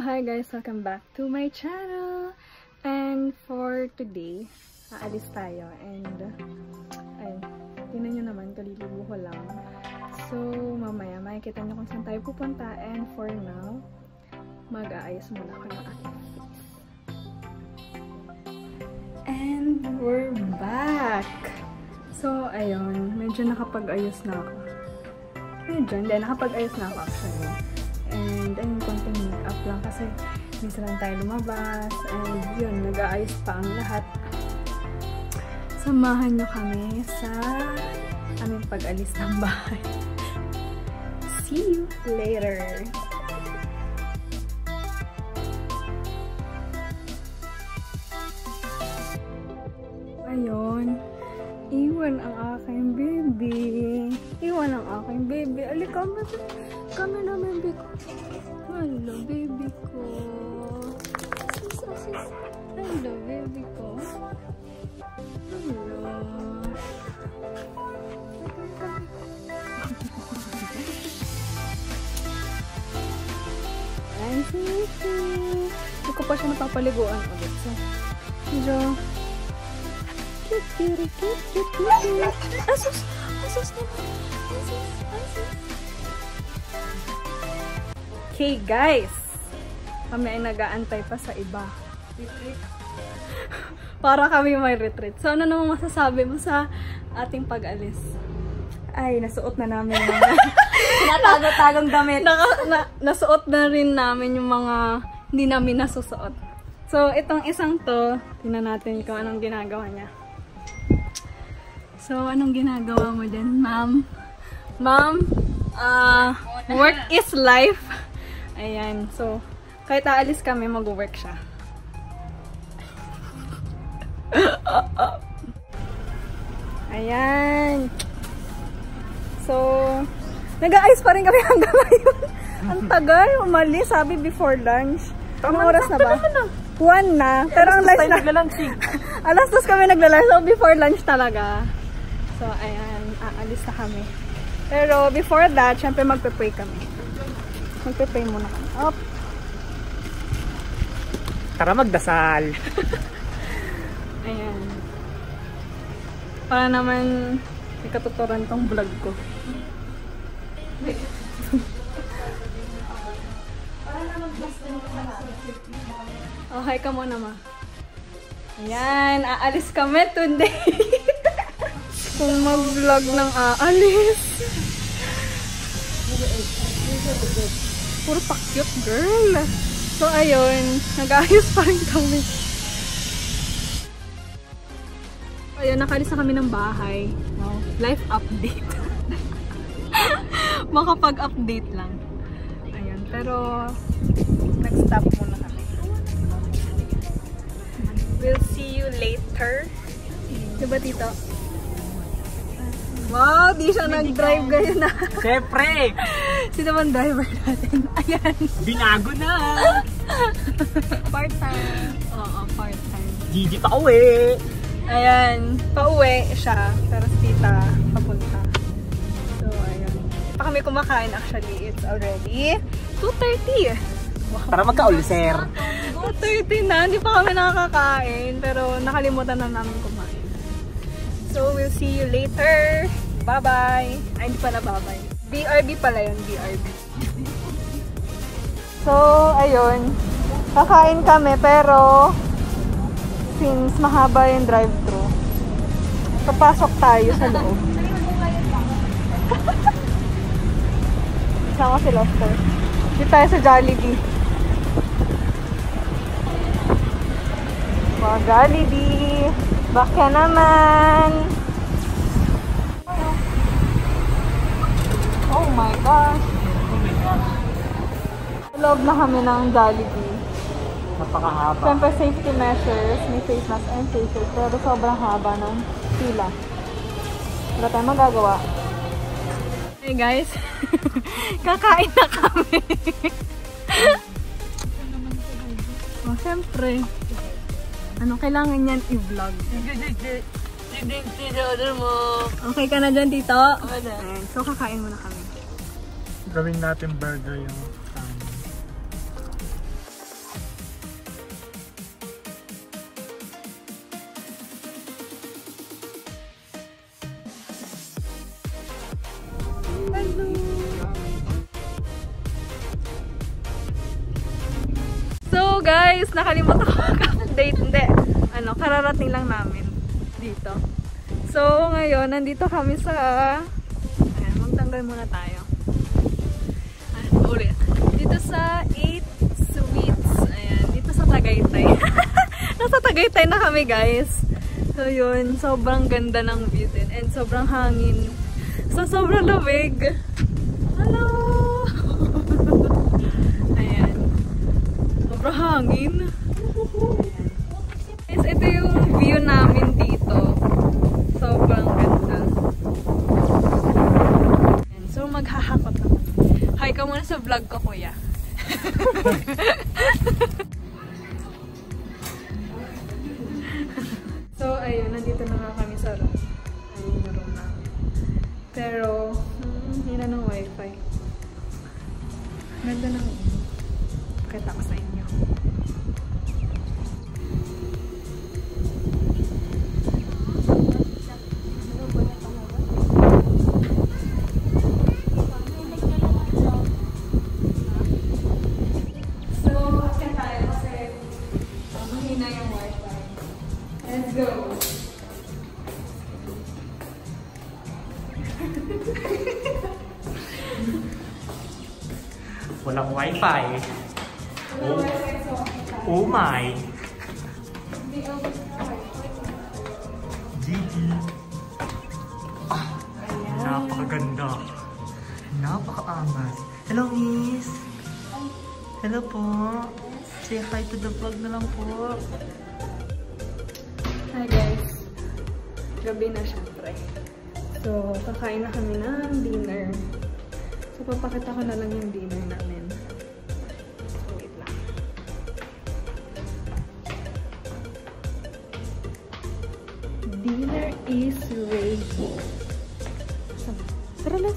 Hi guys! Welcome back to my channel! And for today, aalis tayo. And, ayun, tingnan nyo naman, kaliligo ko lang. So, mamaya, makikita nyo kung saan tayo pupunta. And for now, mag-aayos muna ako ng aking face. And we're back! So, ayun, medyo nakapag-ayos na ako. Medyo, hindi, nakapag-ayos na ako actually. And ayun, konting make-up lang kasi minsan lang tayo lumabas. And yun, nag-aayos pa ang lahat. Samahan nyo kami sa aming pag-alis ng bahay. See you later! Ayun, iwan ang aking baby. Iwan ang aking baby. Alika, kami na baby ko. Hello, baby ko. Asis. Hello, baby ko. Hello. Ay, sweetie. Hindi ko pa siya napapaliguan ulit. So, medyo cute. Asus naman. Okay, guys. Kami ay nag-aantay pa sa iba. Retreat. Para kami may retreat. So, ano namang masasabi mo sa ating pag-alis? Ay, nasuot na namin yung mga tinatago-tagong damit. Nasuot na rin namin yung mga hindi namin nasusuot. So, itong isang to, tingnan natin kung anong ginagawa niya. So, anong ginagawa mo dyan, ma'am? Ma'am, work is life. Ayan. So, kahit aalis kami, mag-work siya. Ayan. So, nag-aayos pa rin kami hanggang ngayon. Ang tagal, umalis, sabi before lunch. Anong oras na ba? 1 na. Pero ang lunch na. Alas 2 kami nagla-lunch. So, before lunch talaga. So, ayan. Aalis na kami. Pero, before that, syempre magpe-pray kami. Magpe-pray muna kami. Up. Tara magdasal. Ayan. Para naman may katuturan tong vlog ko. Oh, hi ka muna, ma. Ayan, aalis kami today. Kung mag-vlog ng aalis. Puro pa-cute, girl. So, ayun. Nag-aayos pa rin kami. Ayun, nakalis na kami ng bahay. Wow. Life update. Makapag-update lang. Ayun, pero nag-stop muna kami. We'll see you later. Diba, tito? Wow, di siya nag-drive ngayon na. Siyempre! Sino man driver natin? Ayan. Binago na! Part-time. Oo, part-time. Gigi pa uwi! Ayan, pauwi siya. Pero si tita, papunta. So, ayan. Pa kami kumakain actually. It's already 2:30. Wow. Para magka-ulcer. 2:30 na. Hindi pa kami nakakain. Pero nakalimutan na namin kumain. So, we'll see you later. Bye-bye. Ay, hindi pala bye-bye. BRB pala yun, BRB. So, ayun. Kakain kami, pero since mahaba yung drive-thru, papasok tayo sa loob. Sama si Lester. Dito tayo sa Jollibee. Wow, Jollibee! Baka naman! Oh my gosh! Loob na kami ng Jollibee. Napakahaba. Siyempre safety measures, may face mask and face shield, pero sobrang haba ng pila. Wala tayong magagawa. Hey guys! Kakain na kami! Oh, siyempre. Ano kailangan yan i-vlog? Okay ka na dyan, tito? Ayan. So, kakain muna kami. Gawin natin burger yung Hello! So guys, nakalimutan ko mag-update. Hindi. Kararating lang namin dito. So ngayon, nandito kami sa... Ayan, magtanggal muna tayo. Ayan, ulit. Dito sa 8 Sweets. Ayan, dito sa Tagaytay. Nasa Tagaytay na kami guys. So yun, sobrang ganda ng view din. And sobrang hangin. So sobrang lamig. Hello! Ayan. Sobrang hangin. Guys, ito yung view namin dito. Sobrang ganda. Ayan. So maghahakot ako. Hi ka muna sa vlog ko, kuya. So, ayun, nandito na nga kami sa room. Ayun yung room namin. Pero, yun na ng wifi. Ganda ng pakita ko sa inyo. So, akyat tayo kasi mahina yung wifi. Let's go! Walang wifi. Oh my. Gigi. Napakaganda. Napakaangas. Hello, miss. Hello po. Say hi to the vlog na lang po. Hi guys. Gabi na syempre. So, kakain na kami ng dinner. So, papakita ko na lang yung dinner namin. So, wait lang. Dinner is ready. Tara na!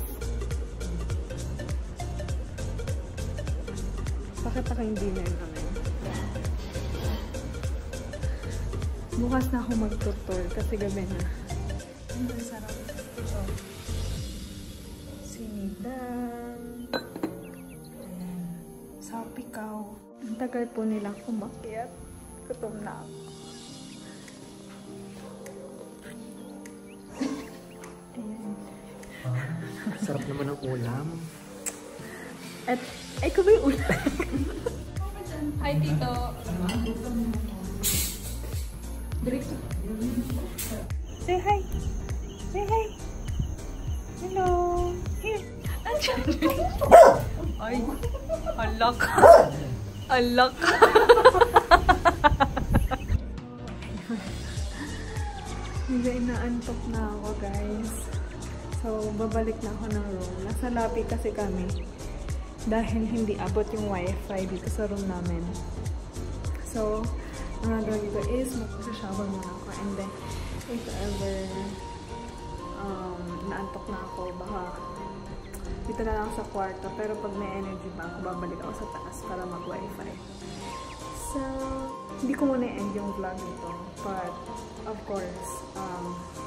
Pakita ko yung dinner namin. Bukas na ako mag-tour kasi gabi na. Ang sarap. Sinigang. Ayan. Sapikaw. Ang tagal po nilang umakyat. Gutom na ako. Ayan. Sarap naman ang ulam. At, ay ko ba yung ulam? Hi, Tito. Dirito. Say hi. Say hi. Hello. Here. Andiyan. Ay. Alak. Alak. Hindi, inaantok na ako, guys. So, babalik na ako ng room. Nasa lobby kasi kami. Dahil hindi abot yung wifi dito sa room namin. So, ang gagawin ko is mag-shower muna ako. And then, if ever naantok na ako, baka dito na lang sa kwarto. Pero pag may energy ba ako, babalik ako sa taas para mag-wifi. So, hindi ko muna end yung vlog nito. But, of course,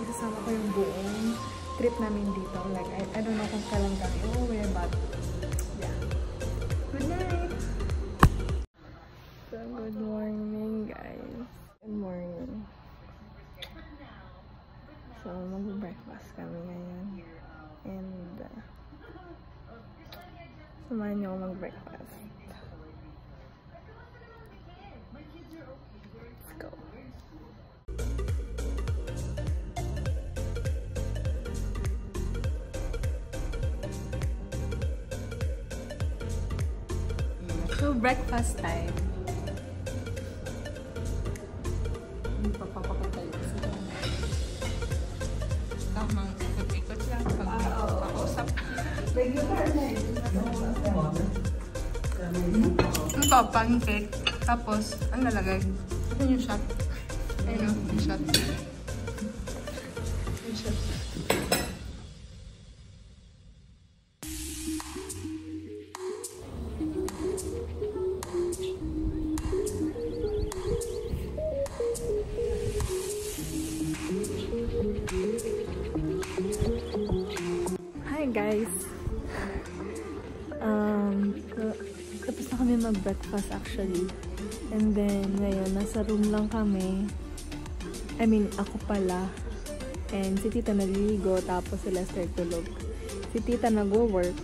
isasama ko yung buong trip namin dito. Like, I don't know kung kailan kami uuwi, but, yeah. Good night! So, good morning, guys. Good morning. So, mag-breakfast kami ngayon. And, samahan niyo ako mag-breakfast. Let's go. So, breakfast time. Papapakatay ko sa tamang ikot-ikot lang pag nakausap. Regular na eh. Ito, pancake. Tapos, ang lalagay? Ito yung shot. Ayun o, yung shot. Yung shot. Hi guys! mag-breakfast actually. And then, ngayon, nasa room lang kami. I mean, ako pala. And si tita naliligo, tapos si Lester tulog. Si tita nagwo-work.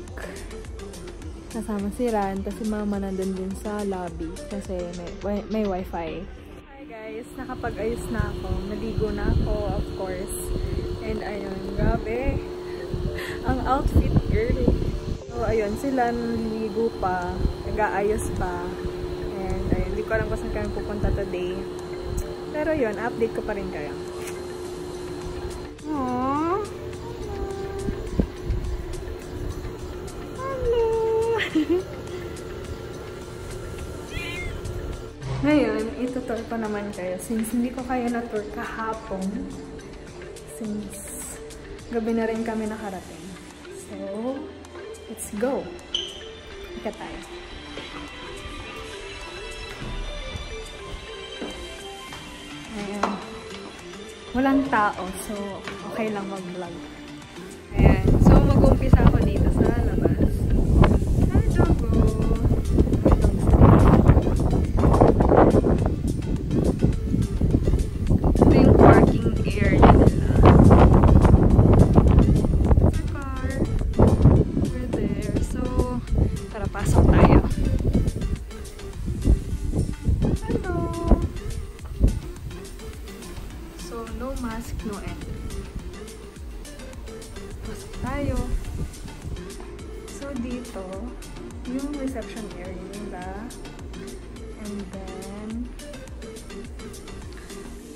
Kasama si Ran, tapos si mama nandun din sa lobby. Kasi may wifi. Hi guys, nakapag-ayos na ako. Naligo na ako, of course. And ayun, grabe. Ang outfit, girl. So, ayun, sila naliligo pa. Nag-aayos pa. And ayun, hindi ko alam kung saan kami pupunta today. Pero yun, update ko pa rin kayo. Aww. Hello. Ngayon, itutur ko naman kayo. Since hindi ko kaya na-tour kahapon. Since gabi na rin kami nakarating. So, let's go. Ika tayo. Ayan. Walang tao, so okay lang mag-vlog. Ayan. So, mag-umpisa ako dito sa labas. Hi, Dogo! Ito yung parking area nila. Sa car. We're there. So, tara, pasok tayo. Hello! So, no mask, no entry. Pasok tayo. So, dito, yung reception area nila. And then,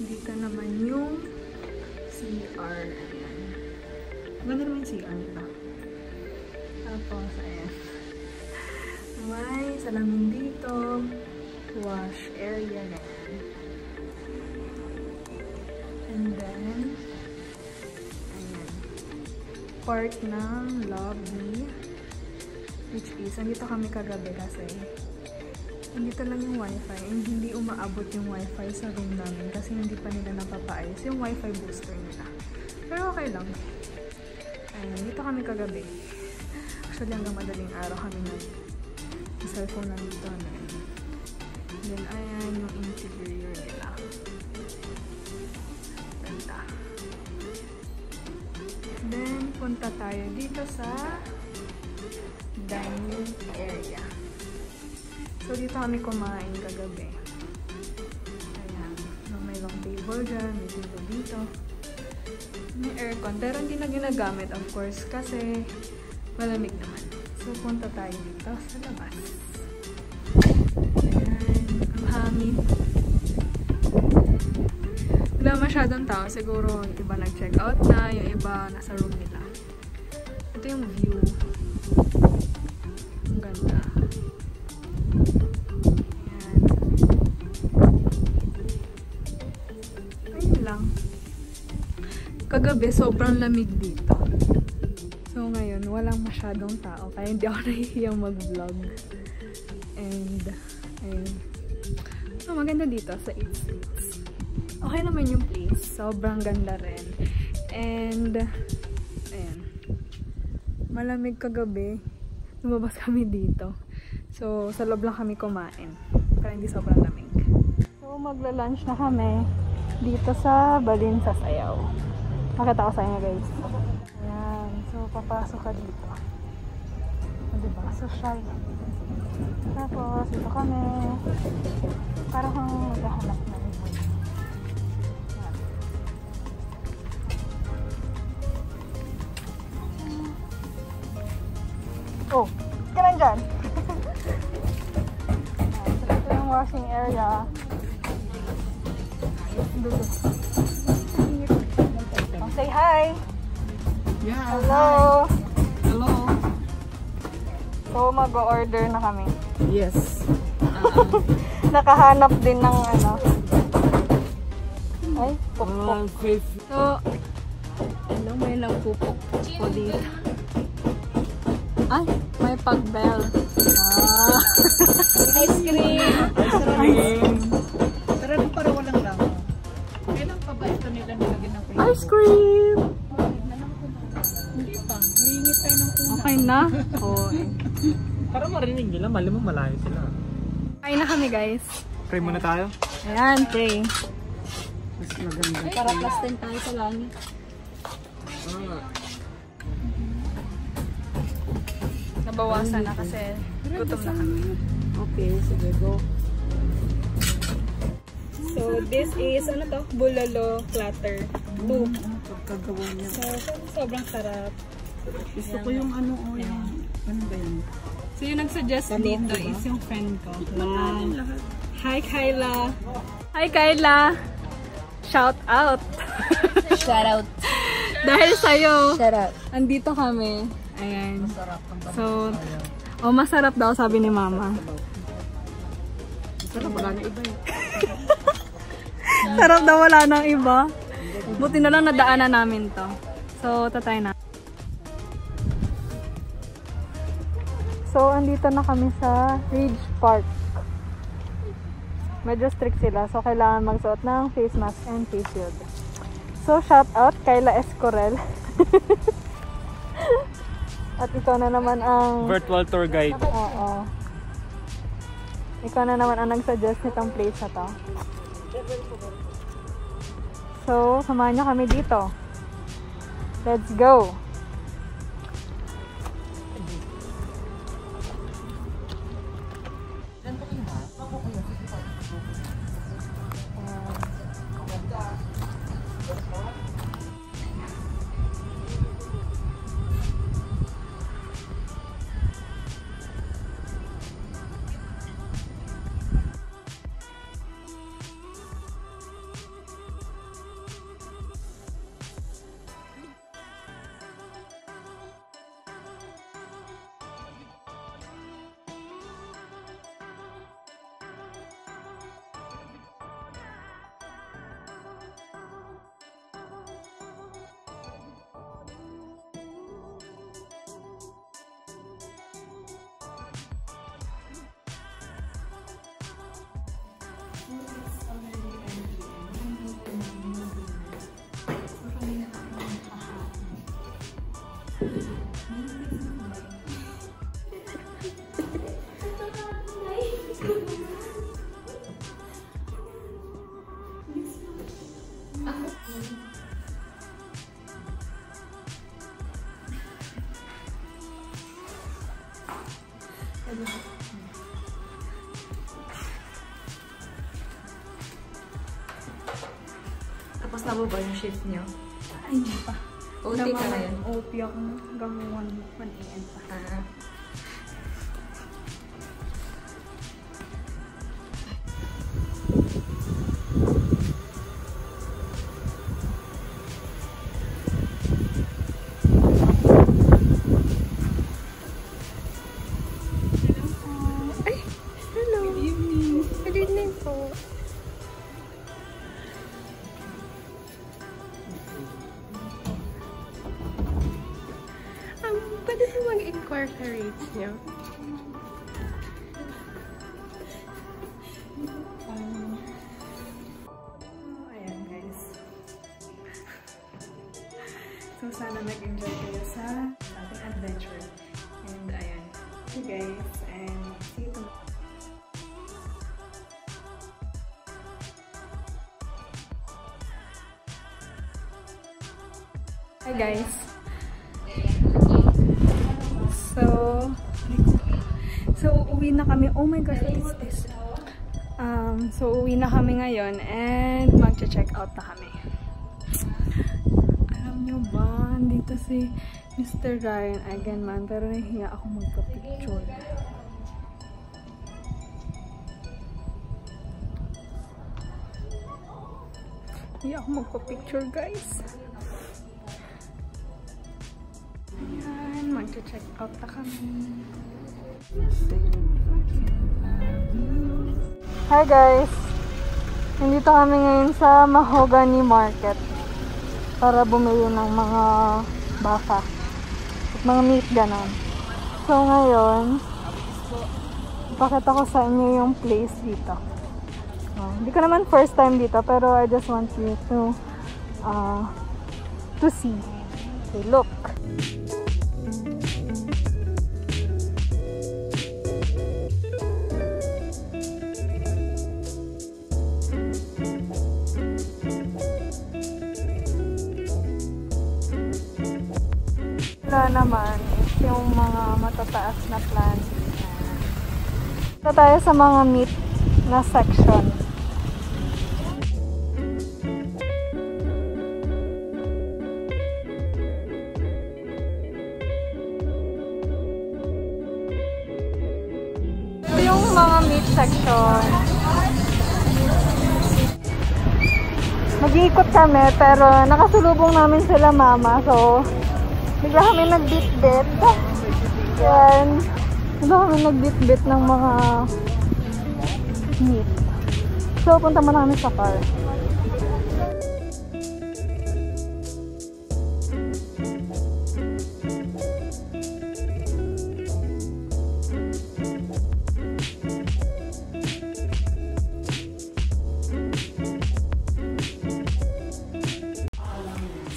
dito naman yung CR. Ayan. Ganda naman yung CR nila. Tapos, ayan. May salamin dito. Wash area na. And then, ayan, part ng lobby, which is, andito kami kagabi kasi, andito lang yung wifi, and hindi umaabot yung wifi sa room namin kasi hindi pa nila napapaayos yung wifi booster nila. Pero okay lang. Ayan, dito kami kagabi. Actually, hanggang madaling araw kami nag-cellphone na dito. And then, ayan yung interior nila. Then, punta tayo dito sa dining area. So, dito kami kumain kagabi. Ayan. May long table dyan. May table dito. May aircon. Pero hindi na ginagamit, of course, kasi malamig naman. So, punta tayo dito sa labas. Ayan. Ang hangin. Wala masyadong tao. Siguro yung iba nag-check out na, yung iba nasa room nila. Ito yung view. Ang ganda. Ayan. Ayun lang. Kagabi, sobrang lamig dito. So ngayon, walang masyadong tao. Kaya hindi ako nahihiyang mag-vlog. And, ayun. So, maganda dito sa 8 Streets. Okay naman yung place. Sobrang ganda rin. And, ayan. Malamig kagabi. Lumabas kami dito. So, sa loob lang kami kumain. Kaya hindi sobrang lamig. So, magla-lunch na kami dito sa Balin sa Sayaw. Makita ko sa inyo, guys. Ayan. So, papasok ka dito. Diba? So, shy. Tapos, dito kami. Parang kang maghahanap na. Oh, ka lang dyan. So, ito yung washing area. Oh, say hi! Yeah. Hello! Hello. So, mag-order na kami. Yes. Nakahanap din ng ano. Ay, pupok. So, ano, may lang pupok po dito. Ay, may pag-bell. Ah. Ice cream. Ice cream. Tara nung para walang lang. Kailan pa ba ito nila nilagyan ng cream? Ice cream! Hindi pa. Hihingi tayo ng una. Okay na? Oo. Para marinig nila, mali mo malayo sila. Kain na kami, guys. Pray muna tayo. Ayan, pray. Mas maganda. Para plus 10 tayo sa langit. Nabawasan na kasi gutom na kami. Okay, sige, go. So, this is, ano to? Bulalo platter. 2. Pagkagawa niya. So, sobrang sarap. Gusto ko yung ano, ano ba yun? So, yung nagsuggest dito is yung friend ko. Wow. Hi, Kyla! Hi, Kyla! Shout out! Shout out. Dahil sa'yo, Shout out. andito kami. Ayan. So, masarap daw, sabi ni Mama. Sarap, wala na iba eh. Sarap daw, wala nang iba. Buti na lang nadaanan namin to. So, tatry na. So, andito na kami sa Ridge Park. Medyo strict sila, so kailangan magsuot ng face mask and face shield. So, shout out Kyla Escorel. At ikaw na naman ang... Virtual tour guide. Oo. Ikaw na naman ang nag-suggest nitong place na to. So, samahan niyo kami dito. Let's go! Tapos na ba yung shift nyo? Ay, hindi pa. OT ka na yun? OT ako hanggang 1 AM pa. Ay! Hello! Good evening! Good evening po! Pwede po mag-inquire sa rates niyo? Ayan guys. So sana nag-enjoy kayo sa ating adventure. And ayan. Okay guys. And see you tomorrow. Hi guys. So uwi na kami. Oh my gosh, what is this? So uwi na kami ngayon and magche-check out na kami. Alam nyo ba, dito si Mr. Ryan again man, pero nahihiya ako magpa-picture. Nahihiya ako magpa-picture guys. Ayan, magche-check out na kami. Hi guys! Nandito kami ngayon sa Mahogany Market para bumili ng mga baka at mga meat ganon. So ngayon, ipakita ko sa inyo yung place dito. Hindi ko naman first time dito, pero I just want you to see. Okay, look! kabila naman is yung mga matataas na plants. Ito tayo sa mga meat na section. Ito yung mga meat section. Mag-iikot kami pero nakasulubong namin sila mama, so bigla kami nagbit-bit. Yan. Bigla kami nagbit-bit ng mga meat. So punta muna kami sa car.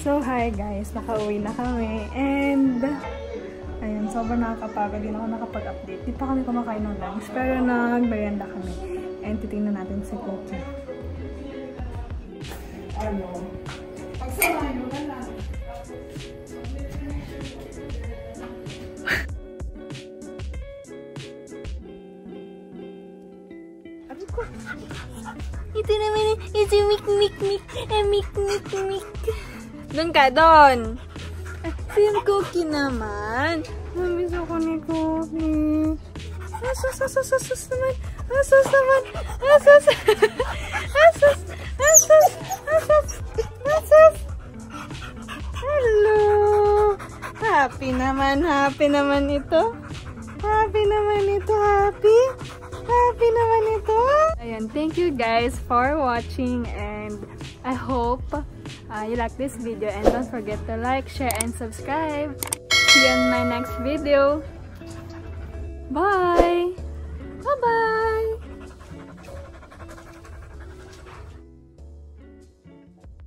So, hi guys! Nakauwi na kami and ayun, sobrang nakakapagod. Hindi ako nakapag-update. Di pa kami kumakain ng lunch pero nag-merienda kami and titingnan natin si Cookie. Pagsamahin mo na lang. Ito naman ito mik. Doon ka, doon. Si yung Cookie naman. Namiss ako ni Cookie. Asus naman. Hello. Happy naman ito. Happy naman ito. Ayan, thank you guys for watching and I hope you like this video and don't forget to like, share, and subscribe. See you in my next video. Bye! Bye-bye!